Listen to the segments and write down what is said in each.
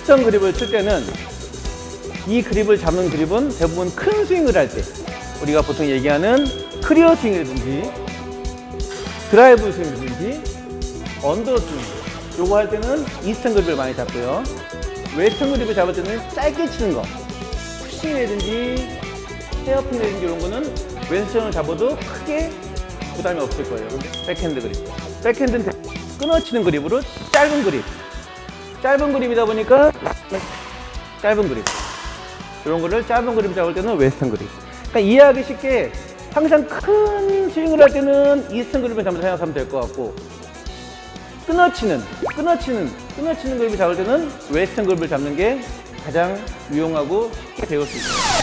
이스턴 그립을 칠 때는 이 그립을 잡는 그립은 대부분 큰 스윙을 할 때 우리가 보통 얘기하는 클리어 스윙이라든지 드라이브 스윙이라든지 언더 스윙 요거 할 때는 이스턴 그립을 많이 잡고요. 웨스턴 그립을 잡을 때는 짧게 치는 거 푸싱이라든지 헤어핀이라든지 이런 거는 왼손을 잡아도 크게 부담이 없을 거예요. 백핸드 그립. 백핸드는 끊어치는 그립으로 짧은 그립. 짧은 그립이다 보니까 짧은 그립. 이런 거를 짧은 그립 잡을 때는 웨스턴 그립. 그러니까 이해하기 쉽게 항상 큰 스윙을 할 때는 이스턴 그립을 잡는다 생각하면 될 것 같고 끊어치는 그립을 잡을 때는 웨스턴 그립을 잡는 게 가장 유용하고 쉽게 배울 수 있어요.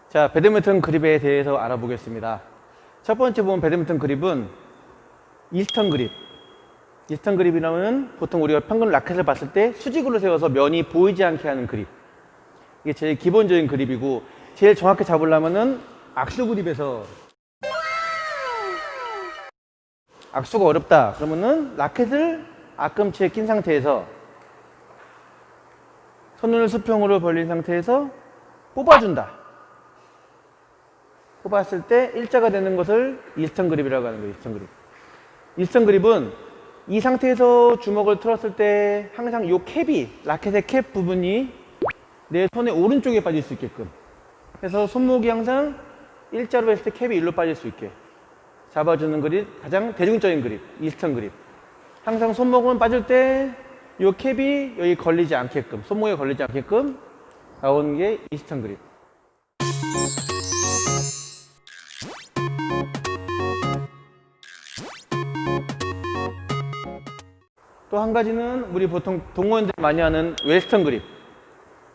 자, 배드민턴 그립에 대해서 알아보겠습니다. 첫 번째 보면 배드민턴 그립은 이스턴 그립. 이스턴 그립이라면 보통 우리가 평균 라켓을 봤을 때 수직으로 세워서 면이 보이지 않게 하는 그립. 이게 제일 기본적인 그립이고 제일 정확히 잡으려면은 악수 그립에서 악수가 어렵다 그러면은 라켓을 앞꿈치에 낀 상태에서 손을 수평으로 벌린 상태에서 뽑아준다. 뽑았을 때 일자가 되는 것을 이스턴 그립이라고 하는 거예요. 이스턴 그립. 이스턴 그립은 이 상태에서 주먹을 틀었을 때 항상 이 캡이 라켓의 캡 부분이 내 손의 오른쪽에 빠질 수 있게끔 그래서 손목이 항상 일자로 했을 때 캡이 일로 빠질 수 있게 잡아주는 그립, 가장 대중적인 그립, 이스턴 그립. 항상 손목은 빠질 때 이 캡이 여기 걸리지 않게끔, 손목에 걸리지 않게끔 나오는 게 이스턴 그립. 또 한 가지는 우리 보통 동호인들이 많이 하는 웨스턴 그립.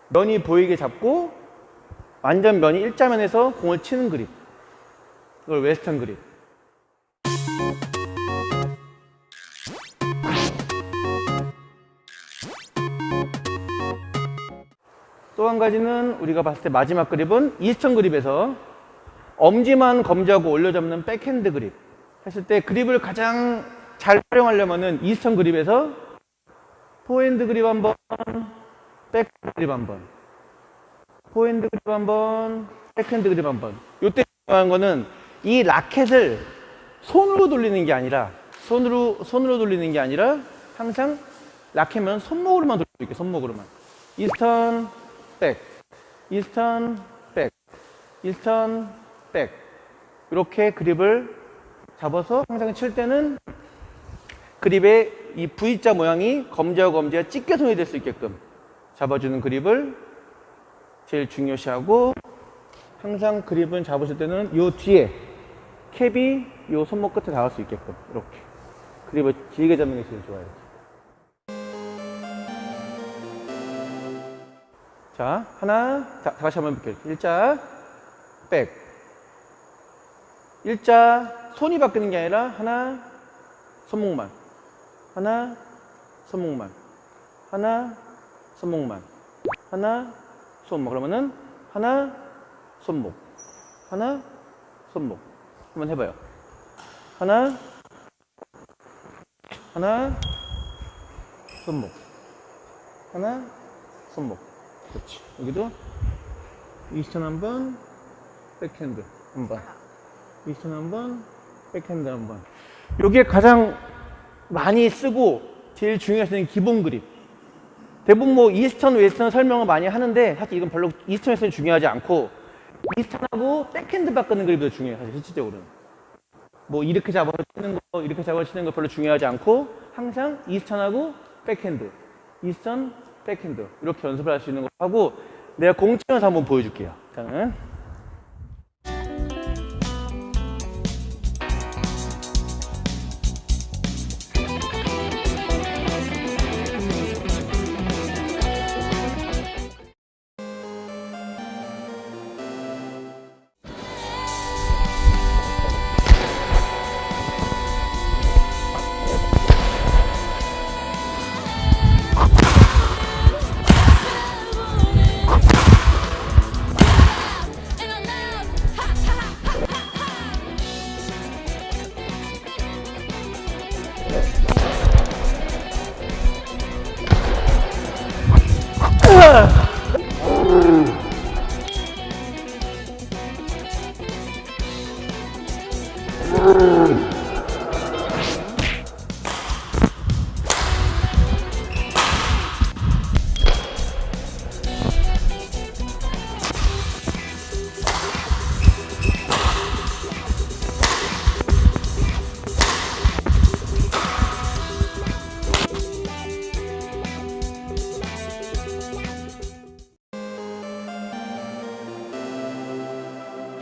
면이 보이게 잡고 완전 면이 일자면에서 공을 치는 그립. 이걸 웨스턴 그립. 또 한 가지는 우리가 봤을 때 마지막 그립은 이스턴 그립에서 엄지만 검지하고 올려잡는 백핸드 그립 했을 때 그립을 가장 잘 활용하려면은 이스턴 그립에서 포핸드 그립 한번, 백핸드 그립 한번, 포핸드 그립 한번, 백핸드 그립 한번. 요때 중요한 거는 이 라켓을 손으로 돌리는 게 아니라 손으로 돌리는 게 아니라 항상 라켓은 손목으로만 돌릴 수 있게 손목으로만. 이스턴 백, 이스턴 백, 이스턴 백. 이렇게 그립을 잡아서 항상 칠 때는 그립의 이 V자 모양이 검지와 검지가 찢겨손이 될 수 있게끔 잡아주는 그립을 제일 중요시하고 항상 그립을 잡으실 때는 요 뒤에 캡이 요 손목 끝에 닿을 수 있게끔 이렇게 그립을 길게 잡는 게 제일 좋아요. 자, 하나, 자, 다시 한번 볼게요. 일자, 백. 일자, 손이 바뀌는 게 아니라 하나, 손목만. 하나, 손목만. 하나, 손목만. 하나, 손목. 그러면은 하나, 손목. 하나, 손목. 한번 해봐요. 하나, 하나, 손목. 하나, 손목. 그렇지. 여기도 이스턴 한 번, 백핸드 한 번. 이스턴 한 번, 백핸드 한 번. 이게 가장 많이 쓰고 제일 중요한 기본 그립. 대부분 뭐 이스턴, 웨스턴 설명을 많이 하는데 사실 이건 별로 이스턴, 웨스턴이 중요하지 않고 이스턴하고 백핸드 바꾸는 그립이 더 중요해요. 사실 실질적으로는. 뭐 이렇게 잡아서 치는 거, 이렇게 잡아서 치는 거 별로 중요하지 않고 항상 이스턴하고 백핸드, 이스턴, 백핸드 이렇게 연습을 할 수 있는 거 하고 내가 공 치면서 한번 보여줄게요. 저는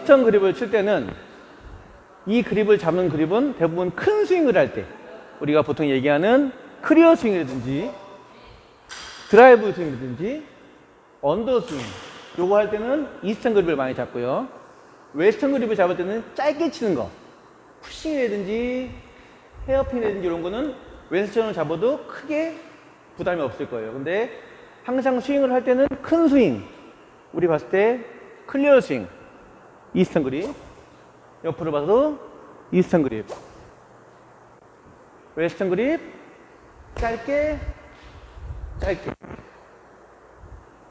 이스턴 그립을 칠 때는 이 그립을 잡는 그립은 대부분 큰 스윙을 할 때 우리가 보통 얘기하는 클리어 스윙이라든지 드라이브 스윙이라든지 언더 스윙 요거 할 때는 이스턴 그립을 많이 잡고요. 웨스턴 그립을 잡을 때는 짧게 치는 거 푸싱이라든지 헤어핀이라든지 이런 거는 웨스턴을 잡아도 크게 부담이 없을 거예요. 근데 항상 스윙을 할 때는 큰 스윙 우리 봤을 때 클리어 스윙 이스턴 그립, 옆으로 봐도 이스턴 그립, 웨스턴 그립, 짧게 짧게.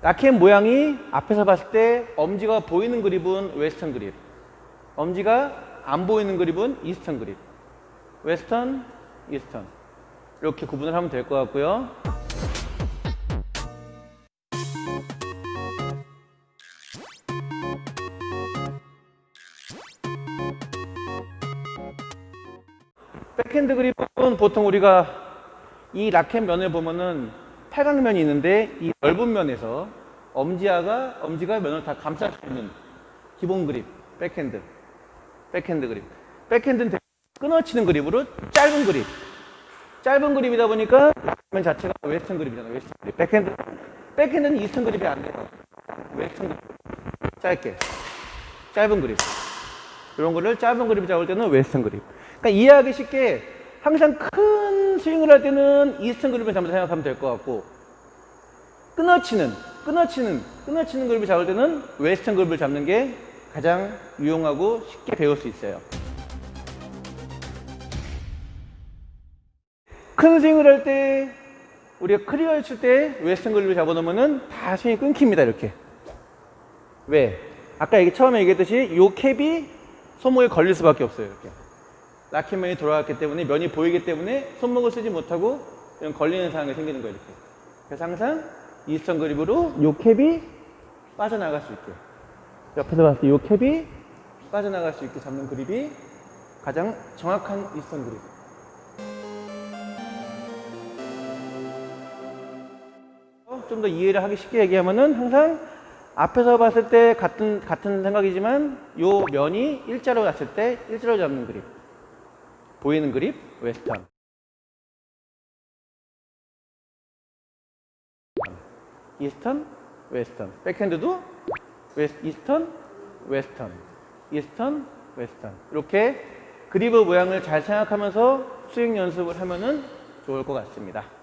라켓 모양이 앞에서 봤을 때 엄지가 보이는 그립은 웨스턴 그립, 엄지가 안 보이는 그립은 이스턴 그립, 웨스턴, 이스턴 이렇게 구분을 하면 될 것 같고요. 백핸드 그립은 보통 우리가 이 라켓 면을 보면은 팔각면이 있는데 이 넓은 면에서 엄지가 면을 다 감쌀 수 있는 기본 그립, 백핸드 그립. 백핸드는 되게 끊어치는 그립으로 짧은 그립. 짧은 그립이다 보니까 면 자체가 웨스턴 그립이잖아요. 웨스턴 그립. 백핸드는 이스턴 그립이 안 돼요. 웨스턴 그립. 짧게. 짧은 그립. 이런 거를 짧은 그립 잡을 때는 웨스턴 그립. 그러니까 이해하기 쉽게 항상 큰 스윙을 할 때는 이스턴 그립을 잡는다 생각하면 될 것 같고 끊어치는 그립을 잡을 때는 웨스턴 그립을 잡는 게 가장 유용하고 쉽게 배울 수 있어요. 큰 스윙을 할 때 우리가 클리어를 칠 때 웨스턴 그립을 잡아놓으면 다 스윙이 끊깁니다. 이렇게. 왜? 아까 처음에 얘기했듯이 요 캡이 손목에 걸릴 수밖에 없어요. 이렇게. 라켓면이 돌아갔기 때문에 면이 보이기 때문에 손목을 쓰지 못하고 이런 걸리는 상황이 생기는 거예요. 이렇게. 그래서 항상 이스턴 그립으로 요 캡이 빠져나갈 수 있게 옆에서 봤을 때 요 캡이 빠져나갈 수 있게 잡는 그립이 가장 정확한 이스턴 그립. 좀 더 이해를 하기 쉽게 얘기하면은 항상 앞에서 봤을 때 같은 생각이지만 요 면이 일자로 갔을 때 일자로 잡는 그립. 보이는 그립 웨스턴. 이스턴, 웨스턴. 백핸드도 이스턴, 웨스턴. 이스턴, 웨스턴. 이렇게 그립의 모양을 잘 생각하면서 스윙 연습을 하면은 좋을 것 같습니다.